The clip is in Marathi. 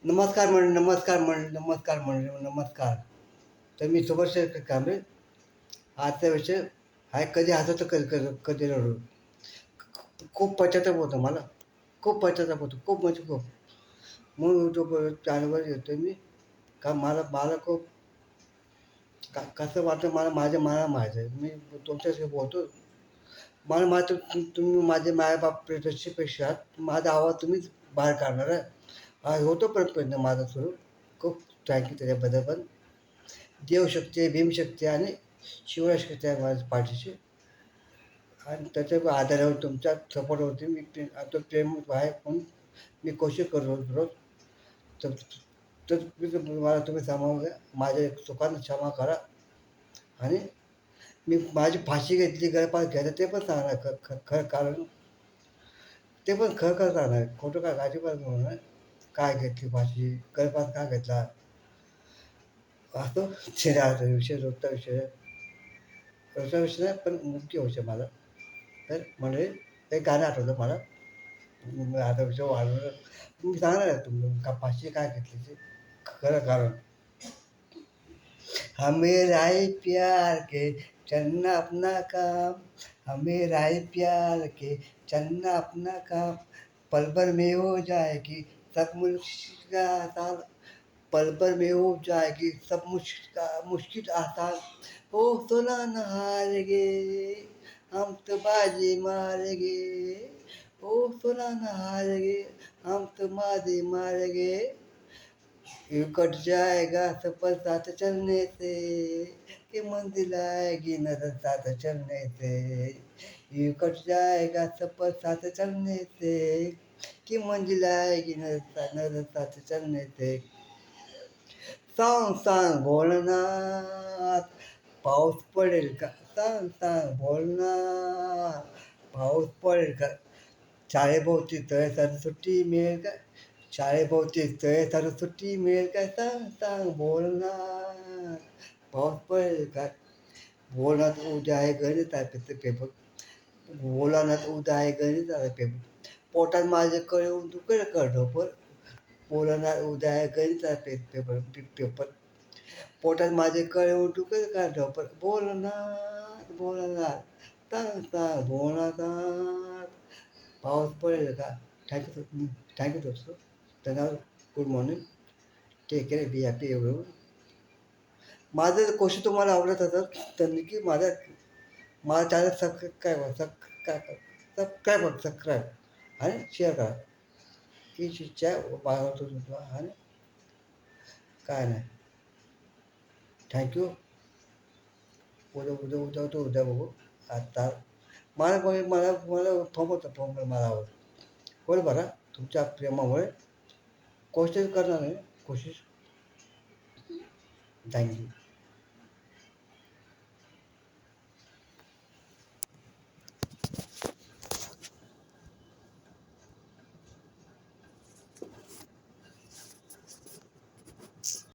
नमस्कार. तर मी सुभाष कांबळे. आजचा विषय आहे कधी हसवतो, कधी कधी कधी रडू. खूप पश्चाताप होतो मला. खूप पश्चाताप होतो. खूप म्हणजे खूप. म्हणून यूट्यूबवर चॅनलवर येतो मी. का मला मला खूप कसं वाटतं मला माहीत आहे. मी तुमच्याशी बोलतो. मला मात्र तुम्ही माझे मायबाप प्रेयसीपेक्षा माझा आवाज तुम्हीच बाहेर काढणार आहे. हा होतो प्रयत्न माझा सुरू. खूप थँक्यू त्याच्याबद्दल पण. देवशक्ती आहे, भीमशक्ती आहे आणि शिवशक्ती आहे माझ्या पाठीशी. आणि त्याच्या आधारावर तुमच्या सपोर्टवरती मी आता प्रेम आहे म्हणून मी कोशिश करतो रोज. तर तर मला तुम्ही सामावून द्या. माझ्या चुकांना क्षमा करा. आणि मी माझी फाशी घेतली, गळफास घ्यायचं ते पण सांगणार खरं कारण. ते पण खरं सांगणार, खोटं काय अजिबात म्हणणार. काय घेतली फाशी, गळफास का घेतला, असं शिराचा विषय, रोजचा विषय. रोजचा विषय नाही, पण मुख्य विषय मला. तर म्हणजे एक गाणं आठवलं मला. आता विषय वाढवलं. मी सांगणार आहे तुम्ही का फाशी काय घेतली ते खरं कारण. हमें राय प्यार के चलना अपना काम, हमें राय प्यार के चलना अपना काम, पल भर में हो जाएगी सब मुश्किल आसान, पल भर में हो जाएगी सब मुश्किल आसान, ओ सुना न हारेंगे हम तो बाजी मारेंगे, ओ सुना न हारेंगे हम तो बाजी मारेंगे, यूं कट जाएगा सफर साथ चलने से, कि मंजिल आएगी नजर साथ चलने से, यूं कट जाएगा सफर साथ चलने से, कि मंजिल आएगी नजर साथ चलने से. सांग सांग भोलनाथ, पाऊस पडेल का, सांग सांग भोलनाथ, पाऊस पडेल का, शाळेभोवती तळ्यासाठी सुट्टी मिळेल का, शाळेभोवती तळ्यासाठी सुट्टी मिळेल का, सांग सांग भोलनाथ, पाऊस पडेल का. भोलानाथ उद्या आहे गणिताचे पेपर, भोलानाथ उद्या आहे गणिताचा पेपर, पोटात माझे कळवून तू कर ढोपर, भोलानाथ उद्या आहे गणिताचा पेपर, पोटात माझे कळवून तू कर ढोपर, भोलानाथ भोलानाथ, सांग सांग भोलानाथ, पाऊस पडेल का. थँक्यू दोस्त. धन्यवाद. Good morning. Take care. Be happy एवढं. माझं क्वेश्चन तुम्हाला आवडत असत तर नक्की माझा चॅनल सबस्क्राईब आणि शेअर करा. ही शिक्षा बाळगतो तुमचा. आणि काय नाही. थँक्यू. उद्या बघू. आता मला फॉर्म मला आवडतं. होईल बरं. तुमच्या प्रेमामुळे कोशिश करणार आहे. कोशिश. थँक्यू.